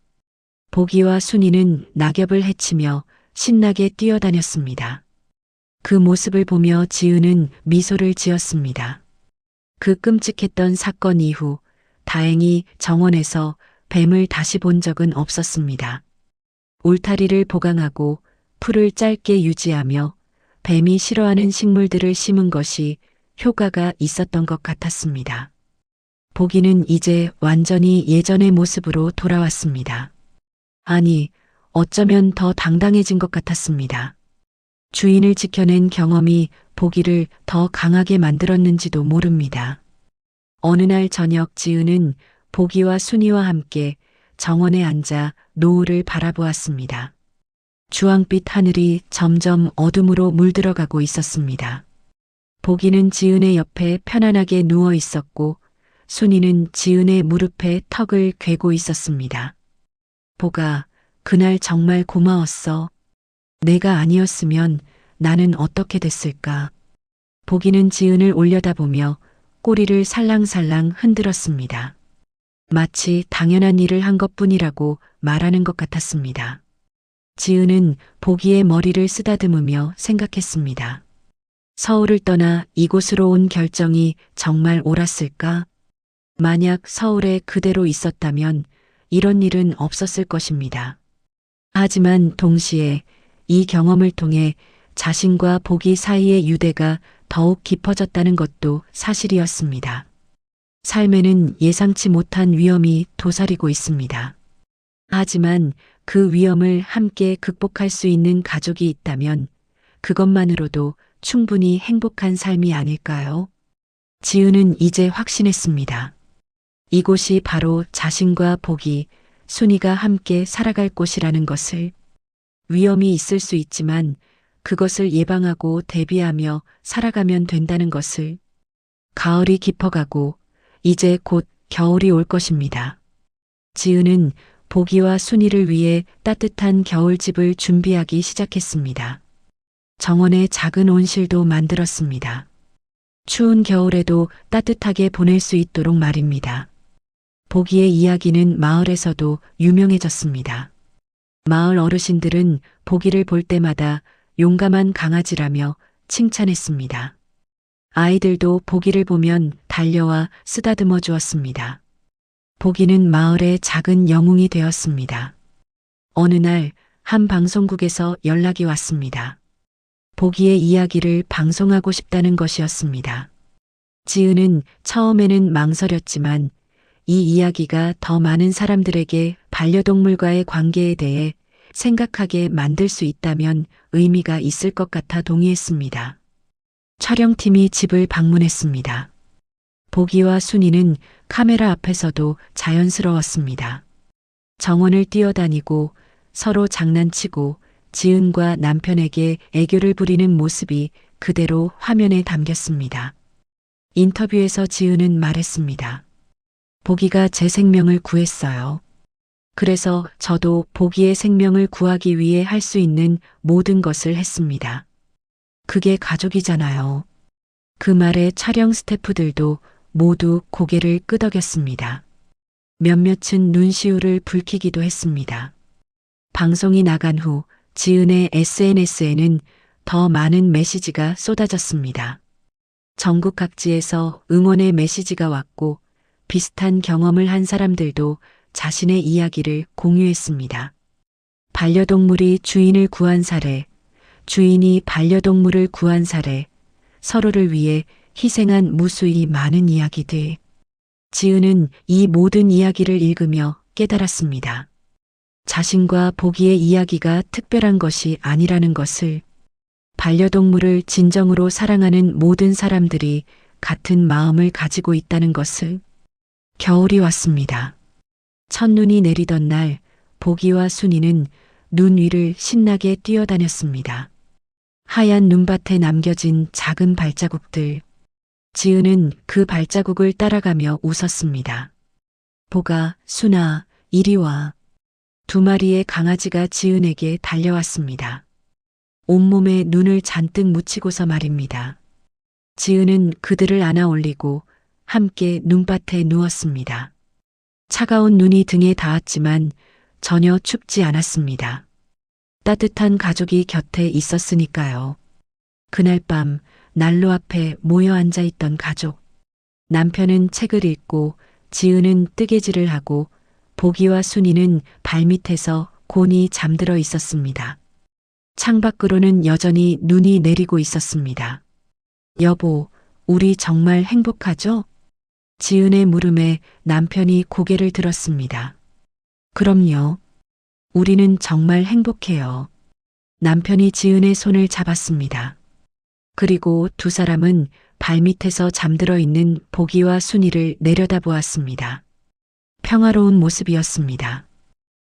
보기와 순이는 낙엽을 헤치며 신나게 뛰어다녔습니다. 그 모습을 보며 지은은 미소를 지었습니다. 그 끔찍했던 사건 이후 다행히 정원에서 뱀을 다시 본 적은 없었습니다. 울타리를 보강하고 풀을 짧게 유지하며 뱀이 싫어하는 식물들을 심은 것이 효과가 있었던 것 같았습니다. 보기는 이제 완전히 예전의 모습으로 돌아왔습니다. 아니, 어쩌면 더 당당해진 것 같았습니다. 주인을 지켜낸 경험이 보기를 더 강하게 만들었는지도 모릅니다. 어느 날 저녁 지은은 보기와 순이와 함께 정원에 앉아 노을을 바라보았습니다. 주황빛 하늘이 점점 어둠으로 물들어가고 있었습니다. 보기는 지은의 옆에 편안하게 누워 있었고 순이는 지은의 무릎에 턱을 괴고 있었습니다. 보가, 그날 정말 고마웠어. 내가 아니었으면 나는 어떻게 됐을까? 보기는 지은을 올려다보며 꼬리를 살랑살랑 흔들었습니다. 마치 당연한 일을 한 것뿐이라고 말하는 것 같았습니다. 지은은 보기의 머리를 쓰다듬으며 생각했습니다. 서울을 떠나 이곳으로 온 결정이 정말 옳았을까? 만약 서울에 그대로 있었다면 이런 일은 없었을 것입니다. 하지만 동시에 이 경험을 통해 자신과 보기 사이의 유대가 더욱 깊어졌다는 것도 사실이었습니다. 삶에는 예상치 못한 위험이 도사리고 있습니다. 하지만 그 위험을 함께 극복할 수 있는 가족이 있다면 그것만으로도 충분히 행복한 삶이 아닐까요? 지은은 이제 확신했습니다. 이곳이 바로 자신과 보기, 순이가 함께 살아갈 곳이라는 것을. 위험이 있을 수 있지만 그것을 예방하고 대비하며 살아가면 된다는 것을. 가을이 깊어가고 이제 곧 겨울이 올 것입니다. 지은은 보기와 순이를 위해 따뜻한 겨울집을 준비하기 시작했습니다. 정원에 작은 온실도 만들었습니다. 추운 겨울에도 따뜻하게 보낼 수 있도록 말입니다. 보기의 이야기는 마을에서도 유명해졌습니다. 마을 어르신들은 보기를 볼 때마다 용감한 강아지라며 칭찬했습니다. 아이들도 보기를 보면 달려와 쓰다듬어 주었습니다. 보기는 마을의 작은 영웅이 되었습니다. 어느 날 한 방송국에서 연락이 왔습니다. 보기의 이야기를 방송하고 싶다는 것이었습니다. 지은은 처음에는 망설였지만 이 이야기가 더 많은 사람들에게 반려동물과의 관계에 대해 생각하게 만들 수 있다면 의미가 있을 것 같아 동의했습니다. 촬영팀이 집을 방문했습니다. 보기와 순이는 카메라 앞에서도 자연스러웠습니다. 정원을 뛰어다니고 서로 장난치고 지은과 남편에게 애교를 부리는 모습이 그대로 화면에 담겼습니다. 인터뷰에서 지은은 말했습니다. 보기가 제 생명을 구했어요. 그래서 저도 보기의 생명을 구하기 위해 할 수 있는 모든 것을 했습니다. 그게 가족이잖아요. 그 말에 촬영 스태프들도 모두 고개를 끄덕였습니다. 몇몇은 눈시울을 붉히기도 했습니다. 방송이 나간 후 지은의 SNS에는 더 많은 메시지가 쏟아졌습니다. 전국 각지에서 응원의 메시지가 왔고 비슷한 경험을 한 사람들도 자신의 이야기를 공유했습니다. 반려동물이 주인을 구한 사례, 주인이 반려동물을 구한 사례, 서로를 위해 희생한 무수히 많은 이야기들. 지은은 이 모든 이야기를 읽으며 깨달았습니다. 자신과 보기의 이야기가 특별한 것이 아니라는 것을. 반려동물을 진정으로 사랑하는 모든 사람들이 같은 마음을 가지고 있다는 것을. 겨울이 왔습니다. 첫눈이 내리던 날 보기와 순이는 눈 위를 신나게 뛰어다녔습니다. 하얀 눈밭에 남겨진 작은 발자국들. 지은은 그 발자국을 따라가며 웃었습니다. 보가, 순아, 이리 와. 두 마리의 강아지가 지은에게 달려왔습니다. 온몸에 눈을 잔뜩 묻히고서 말입니다. 지은은 그들을 안아 올리고 함께 눈밭에 누웠습니다. 차가운 눈이 등에 닿았지만 전혀 춥지 않았습니다. 따뜻한 가족이 곁에 있었으니까요. 그날 밤 난로 앞에 모여 앉아 있던 가족. 남편은 책을 읽고 지은은 뜨개질을 하고 보기와 순이는 발밑에서 곤히 잠들어 있었습니다. 창밖으로는 여전히 눈이 내리고 있었습니다. 여보, 우리 정말 행복하죠? 지은의 물음에 남편이 고개를 들었습니다. 그럼요. 우리는 정말 행복해요. 남편이 지은의 손을 잡았습니다. 그리고 두 사람은 발밑에서 잠들어 있는 보기와 순이를 내려다보았습니다. 평화로운 모습이었습니다.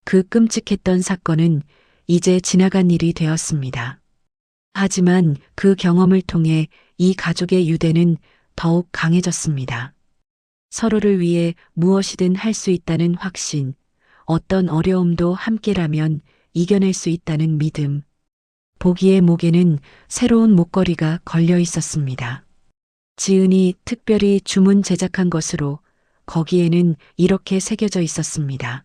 그 끔찍했던 사건은 이제 지나간 일이 되었습니다. 하지만 그 경험을 통해 이 가족의 유대는 더욱 강해졌습니다. 서로를 위해 무엇이든 할 수 있다는 확신, 어떤 어려움도 함께라면 이겨낼 수 있다는 믿음. 보기의 목에는 새로운 목걸이가 걸려 있었습니다. 지은이 특별히 주문 제작한 것으로 거기에는 이렇게 새겨져 있었습니다.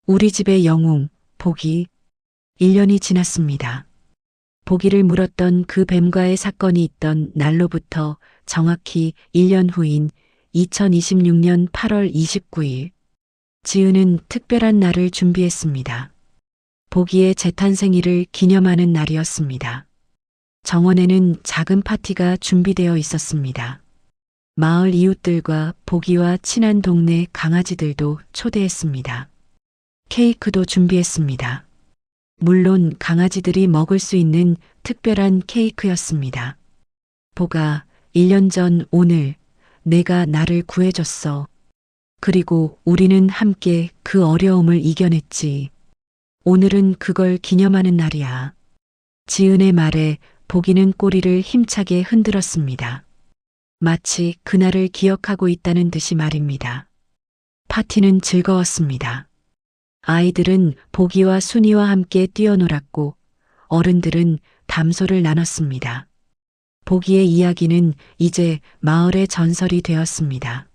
우리 집의 영웅, 보기. 1년이 지났습니다. 보기를 물었던 그 뱀과의 사건이 있던 날로부터 정확히 1년 후인 2026년 8월 29일, 지은은 특별한 날을 준비했습니다. 보기의 재탄생일을 기념하는 날이었습니다. 정원에는 작은 파티가 준비되어 있었습니다. 마을 이웃들과 보기와 친한 동네 강아지들도 초대했습니다. 케이크도 준비했습니다. 물론 강아지들이 먹을 수 있는 특별한 케이크였습니다. 보가 1년 전 오늘 내가 나를 구해줬어. 그리고 우리는 함께 그 어려움을 이겨냈지. 오늘은 그걸 기념하는 날이야. 지은의 말에 보기는 꼬리를 힘차게 흔들었습니다. 마치 그날을 기억하고 있다는 듯이 말입니다. 파티는 즐거웠습니다. 아이들은 보기와 순이와 함께 뛰어놀았고 어른들은 담소를 나눴습니다. 보기의 이야기는 이제 마을의 전설이 되었습니다.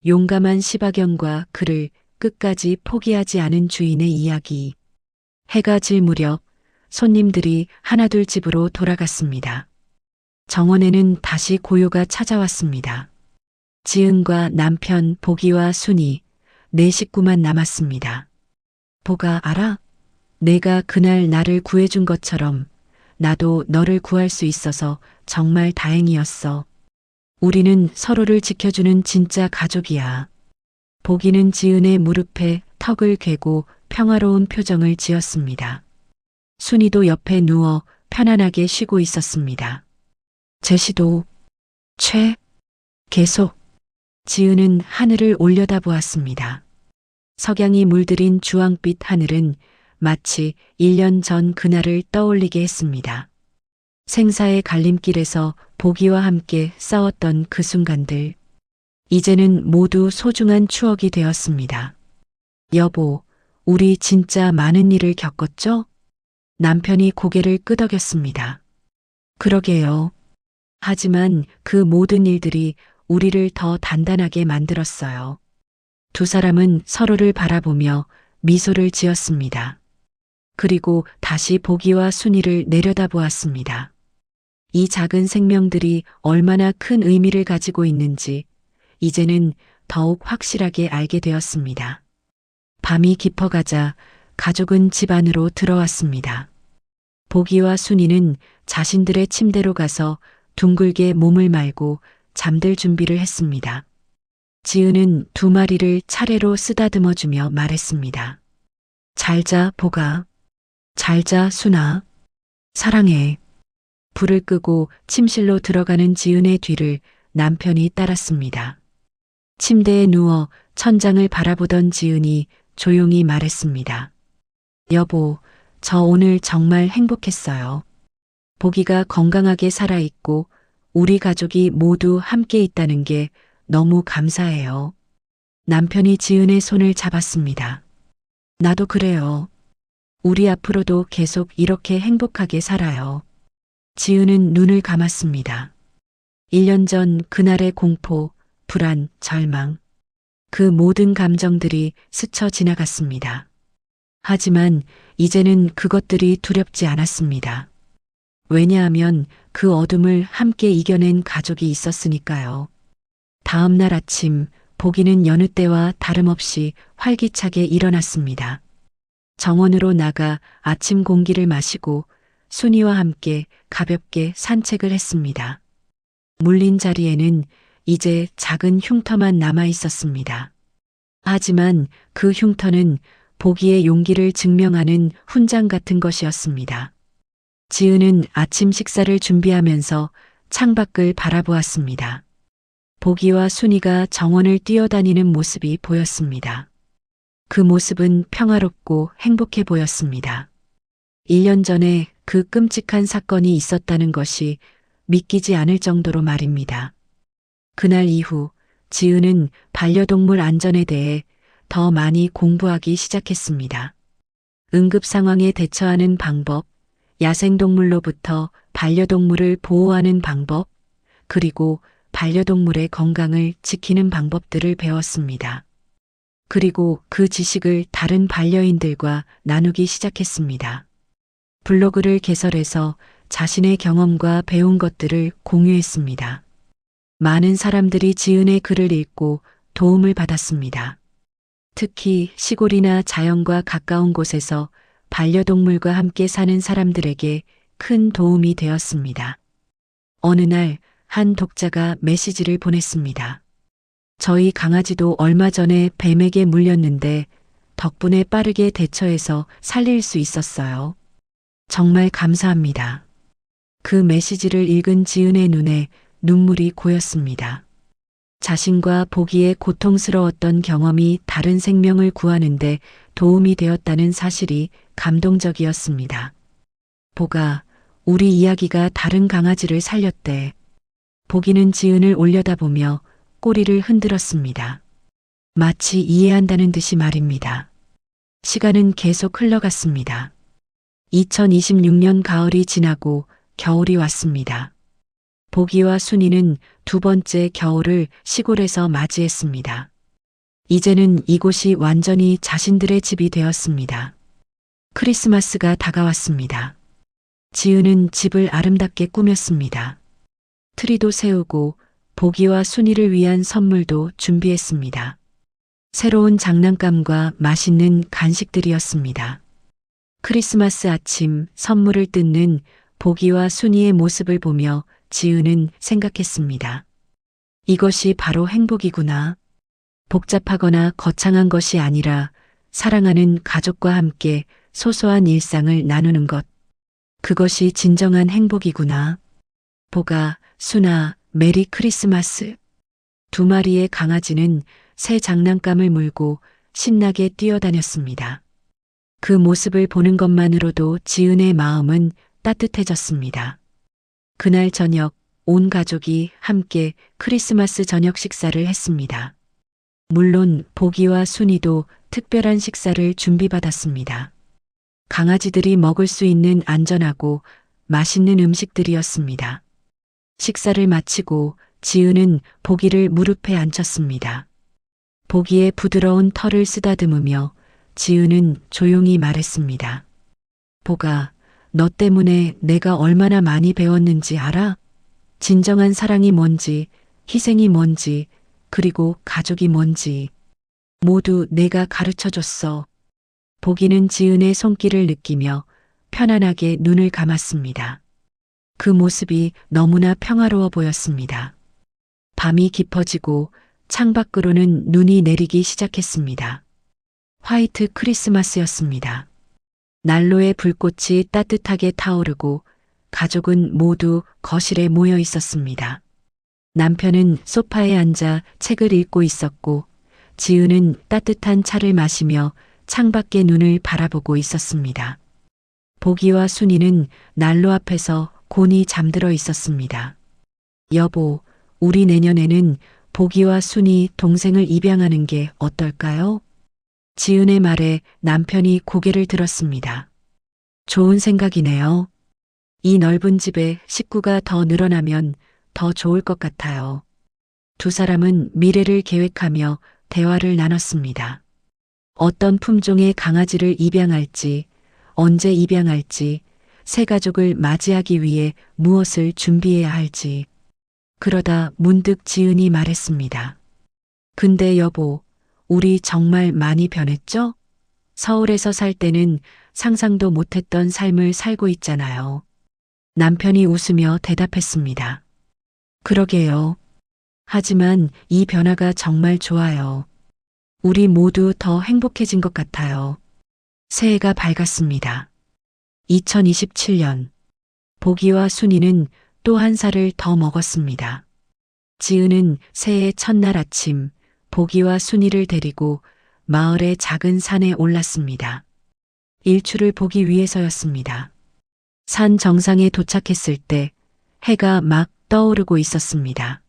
용감한 시바견과 그를 끝까지 포기하지 않은 주인의 이야기. 해가 질 무렵 손님들이 하나둘 집으로 돌아갔습니다. 정원에는 다시 고요가 찾아왔습니다. 지은과 남편 보기와 순이, 네 식구만 남았습니다. 보가 알아? 내가 그날 나를 구해준 것처럼 나도 너를 구할 수 있어서 정말 다행이었어. 우리는 서로를 지켜주는 진짜 가족이야. 보기는 지은의 무릎에 턱을 괴고 평화로운 표정을 지었습니다. 순이도 옆에 누워 편안하게 쉬고 있었습니다. 제시도 계속 지은은 하늘을 올려다보았습니다. 석양이 물들인 주황빛 하늘은 마치 1년 전 그날을 떠올리게 했습니다. 생사의 갈림길에서 보기와 함께 싸웠던 그 순간들. 이제는 모두 소중한 추억이 되었습니다. 여보, 우리 진짜 많은 일을 겪었죠? 남편이 고개를 끄덕였습니다. 그러게요. 하지만 그 모든 일들이 우리를 더 단단하게 만들었어요. 두 사람은 서로를 바라보며 미소를 지었습니다. 그리고 다시 보기와 순이를 내려다보았습니다. 이 작은 생명들이 얼마나 큰 의미를 가지고 있는지 이제는 더욱 확실하게 알게 되었습니다. 밤이 깊어가자 가족은 집 안으로 들어왔습니다. 보기와 순이는 자신들의 침대로 가서 둥글게 몸을 말고 잠들 준비를 했습니다. 지은은 두 마리를 차례로 쓰다듬어주며 말했습니다. 잘 자, 보가. 잘 자, 순아. 사랑해. 불을 끄고 침실로 들어가는 지은의 뒤를 남편이 따랐습니다. 침대에 누워 천장을 바라보던 지은이 조용히 말했습니다. 여보, 저 오늘 정말 행복했어요. 보기가 건강하게 살아있고 우리 가족이 모두 함께 있다는 게 너무 감사해요. 남편이 지은의 손을 잡았습니다. 나도 그래요. 우리 앞으로도 계속 이렇게 행복하게 살아요. 지은은 눈을 감았습니다. 1년 전 그날의 공포, 불안, 절망. 그 모든 감정들이 스쳐 지나갔습니다. 하지만 이제는 그것들이 두렵지 않았습니다. 왜냐하면 그 어둠을 함께 이겨낸 가족이 있었으니까요. 다음 날 아침, 보기는 여느 때와 다름없이 활기차게 일어났습니다. 정원으로 나가 아침 공기를 마시고 순이와 함께 가볍게 산책을 했습니다. 물린 자리에는 이제 작은 흉터만 남아 있었습니다. 하지만 그 흉터는 보기의 용기를 증명하는 훈장 같은 것이었습니다. 지은은 아침 식사를 준비하면서 창밖을 바라보았습니다. 보기와 순이가 정원을 뛰어다니는 모습이 보였습니다. 그 모습은 평화롭고 행복해 보였습니다. 1년 전에 그 끔찍한 사건이 있었다는 것이 믿기지 않을 정도로 말입니다. 그날 이후 지은은 반려동물 안전에 대해 더 많이 공부하기 시작했습니다. 응급 상황에 대처하는 방법, 야생동물로부터 반려동물을 보호하는 방법, 그리고 반려동물의 건강을 지키는 방법들을 배웠습니다. 그리고 그 지식을 다른 반려인들과 나누기 시작했습니다. 블로그를 개설해서 자신의 경험과 배운 것들을 공유했습니다. 많은 사람들이 지은의 글을 읽고 도움을 받았습니다. 특히 시골이나 자연과 가까운 곳에서 반려동물과 함께 사는 사람들에게 큰 도움이 되었습니다. 어느 날 한 독자가 메시지를 보냈습니다. 저희 강아지도 얼마 전에 뱀에게 물렸는데 덕분에 빠르게 대처해서 살릴 수 있었어요. 정말 감사합니다. 그 메시지를 읽은 지은의 눈에 눈물이 고였습니다. 자신과 보기에 고통스러웠던 경험이 다른 생명을 구하는데 도움이 되었다는 사실이 감동적이었습니다. 보가, 우리 이야기가 다른 강아지를 살렸대. 보기는 지은을 올려다보며 꼬리를 흔들었습니다. 마치 이해한다는 듯이 말입니다. 시간은 계속 흘러갔습니다. 2026년 가을이 지나고 겨울이 왔습니다. 보기와 순이는 두 번째 겨울을 시골에서 맞이했습니다. 이제는 이곳이 완전히 자신들의 집이 되었습니다. 크리스마스가 다가왔습니다. 지은은 집을 아름답게 꾸몄습니다. 트리도 세우고 보기와 순이를 위한 선물도 준비했습니다. 새로운 장난감과 맛있는 간식들이었습니다. 크리스마스 아침 선물을 뜯는 보기와 순이의 모습을 보며 지은은 생각했습니다. 이것이 바로 행복이구나. 복잡하거나 거창한 것이 아니라 사랑하는 가족과 함께 소소한 일상을 나누는 것. 그것이 진정한 행복이구나. 보가, 순아, 메리 크리스마스. 두 마리의 강아지는 새 장난감을 물고 신나게 뛰어다녔습니다. 그 모습을 보는 것만으로도 지은의 마음은 따뜻해졌습니다. 그날 저녁 온 가족이 함께 크리스마스 저녁 식사를 했습니다. 물론 보기와 순이도 특별한 식사를 준비받았습니다. 강아지들이 먹을 수 있는 안전하고 맛있는 음식들이었습니다. 식사를 마치고 지은은 보기를 무릎에 앉혔습니다. 보기의 부드러운 털을 쓰다듬으며 지은은 조용히 말했습니다. 보가, 너 때문에 내가 얼마나 많이 배웠는지 알아? 진정한 사랑이 뭔지, 희생이 뭔지, 그리고 가족이 뭔지 모두 내가 가르쳐줬어. 보기는 지은의 손길을 느끼며 편안하게 눈을 감았습니다. 그 모습이 너무나 평화로워 보였습니다. 밤이 깊어지고 창밖으로는 눈이 내리기 시작했습니다. 화이트 크리스마스였습니다. 난로의 불꽃이 따뜻하게 타오르고 가족은 모두 거실에 모여 있었습니다. 남편은 소파에 앉아 책을 읽고 있었고 지은은 따뜻한 차를 마시며 창밖의 눈을 바라보고 있었습니다. 보기와 순이는 난로 앞에서 곤히 잠들어 있었습니다. 여보, 우리 내년에는 보기와 순이 동생을 입양하는 게 어떨까요? 지은의 말에 남편이 고개를 들었습니다. 좋은 생각이네요. 이 넓은 집에 식구가 더 늘어나면 더 좋을 것 같아요. 두 사람은 미래를 계획하며 대화를 나눴습니다. 어떤 품종의 강아지를 입양할지, 언제 입양할지, 새 가족을 맞이하기 위해 무엇을 준비해야 할지. 그러다 문득 지은이 말했습니다. 근데 여보, 우리 정말 많이 변했죠? 서울에서 살 때는 상상도 못했던 삶을 살고 있잖아요. 남편이 웃으며 대답했습니다. 그러게요. 하지만 이 변화가 정말 좋아요. 우리 모두 더 행복해진 것 같아요. 새해가 밝았습니다. 2027년. 보기와 순이는 또 한 살을 더 먹었습니다. 지은은 새해 첫날 아침 보기와 순이를 데리고 마을의 작은 산에 올랐습니다. 일출을 보기 위해서였습니다. 산 정상에 도착했을 때 해가 막 떠오르고 있었습니다.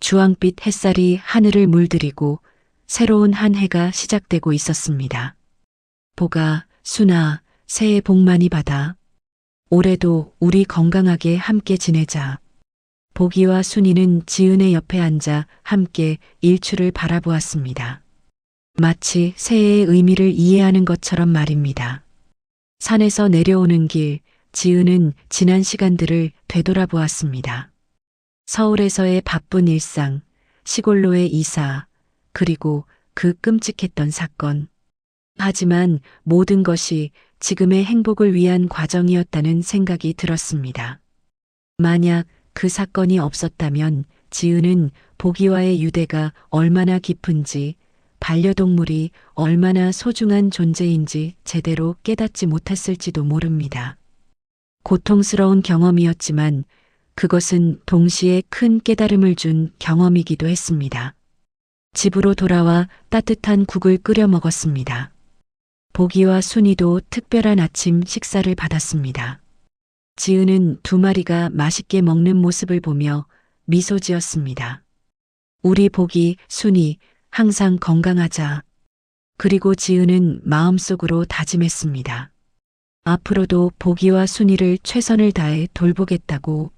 주황빛 햇살이 하늘을 물들이고 새로운 한 해가 시작되고 있었습니다. 보가, 순아, 새해 복 많이 받아. 올해도 우리 건강하게 함께 지내자. 보기와 순이는 지은의 옆에 앉아 함께 일출을 바라보았습니다. 마치 새해의 의미를 이해하는 것처럼 말입니다. 산에서 내려오는 길, 지은은 지난 시간들을 되돌아보았습니다. 서울에서의 바쁜 일상, 시골로의 이사, 그리고 그 끔찍했던 사건. 하지만 모든 것이 지금의 행복을 위한 과정이었다는 생각이 들었습니다. 만약 그 사건이 없었다면 지은은 보기와의 유대가 얼마나 깊은지, 반려동물이 얼마나 소중한 존재인지 제대로 깨닫지 못했을지도 모릅니다. 고통스러운 경험이었지만 그것은 동시에 큰 깨달음을 준 경험이기도 했습니다. 집으로 돌아와 따뜻한 국을 끓여 먹었습니다. 보기와 순이도 특별한 아침 식사를 받았습니다. 지은은 두 마리가 맛있게 먹는 모습을 보며 미소 지었습니다. 우리 보기, 순이 항상 건강하자. 그리고 지은은 마음속으로 다짐했습니다. 앞으로도 보기와 순이를 최선을 다해 돌보겠다고.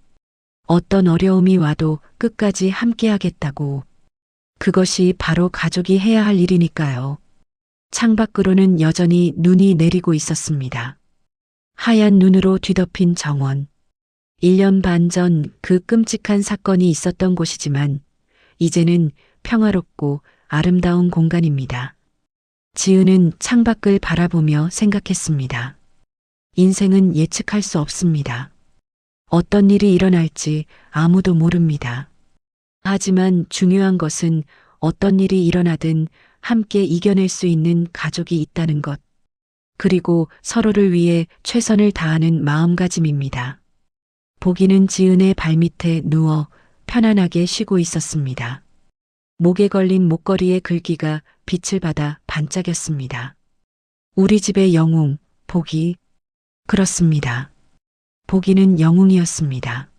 어떤 어려움이 와도 끝까지 함께하겠다고. 그것이 바로 가족이 해야 할 일이니까요. 창밖으로는 여전히 눈이 내리고 있었습니다. 하얀 눈으로 뒤덮인 정원. 1년 반 전 그 끔찍한 사건이 있었던 곳이지만 이제는 평화롭고 아름다운 공간입니다. 지은은 창밖을 바라보며 생각했습니다. 인생은 예측할 수 없습니다. 어떤 일이 일어날지 아무도 모릅니다. 하지만 중요한 것은 어떤 일이 일어나든 함께 이겨낼 수 있는 가족이 있다는 것. 그리고 서로를 위해 최선을 다하는 마음가짐입니다. 보기는 지은의 발밑에 누워 편안하게 쉬고 있었습니다. 목에 걸린 목걸이의 글귀가 빛을 받아 반짝였습니다. 우리 집의 영웅, 보기. 그렇습니다. 보기는 영웅이었습니다.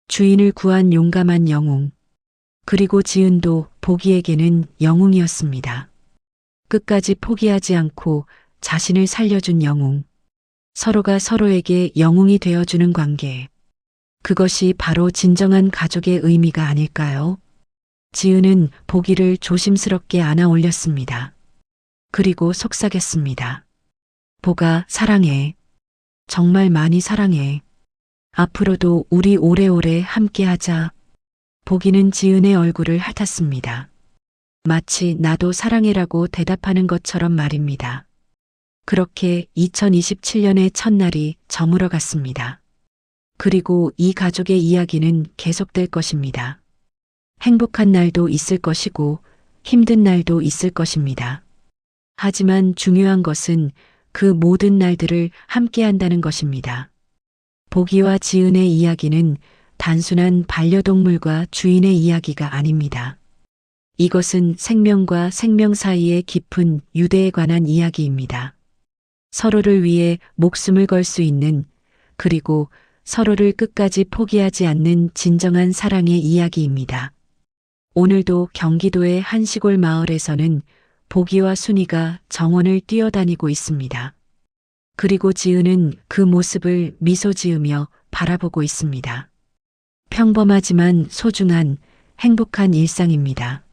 주인을 구한 용감한 영웅. 그리고 지은도 보기에게는 영웅이었습니다. 끝까지 포기하지 않고 자신을 살려준 영웅. 서로가 서로에게 영웅이 되어주는 관계. 그것이 바로 진정한 가족의 의미가 아닐까요? 지은은 보기를 조심스럽게 안아 올렸습니다. 그리고 속삭였습니다. 보가, 사랑해. 정말 많이 사랑해. 앞으로도 우리 오래오래 함께하자. 보기는 지은의 얼굴을 핥았습니다. 마치 나도 사랑해라고 대답하는 것처럼 말입니다. 그렇게 2027년의 첫날이 저물어 갔습니다. 그리고 이 가족의 이야기는 계속될 것입니다. 행복한 날도 있을 것이고 힘든 날도 있을 것입니다. 하지만 중요한 것은 그 모든 날들을 함께 한다는 것입니다. 보기와 지은의 이야기는 단순한 반려동물과 주인의 이야기가 아닙니다. 이것은 생명과 생명 사이의 깊은 유대에 관한 이야기입니다. 서로를 위해 목숨을 걸 수 있는, 그리고 서로를 끝까지 포기하지 않는 진정한 사랑의 이야기입니다. 오늘도 경기도의 한 시골 마을에서는 보기와 순이가 정원을 뛰어다니고 있습니다. 그리고 지은은 그 모습을 미소 지으며 바라보고 있습니다. 평범하지만 소중한 행복한 일상입니다.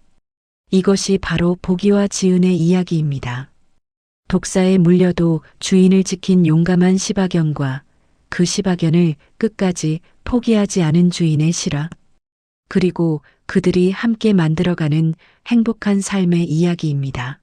이것이 바로 보기와 지은의 이야기입니다. 독사에 물려도 주인을 지킨 용감한 시바견과 그 시바견을 끝까지 포기하지 않은 주인의 실화, 그리고 그들이 함께 만들어가는 행복한 삶의 이야기입니다.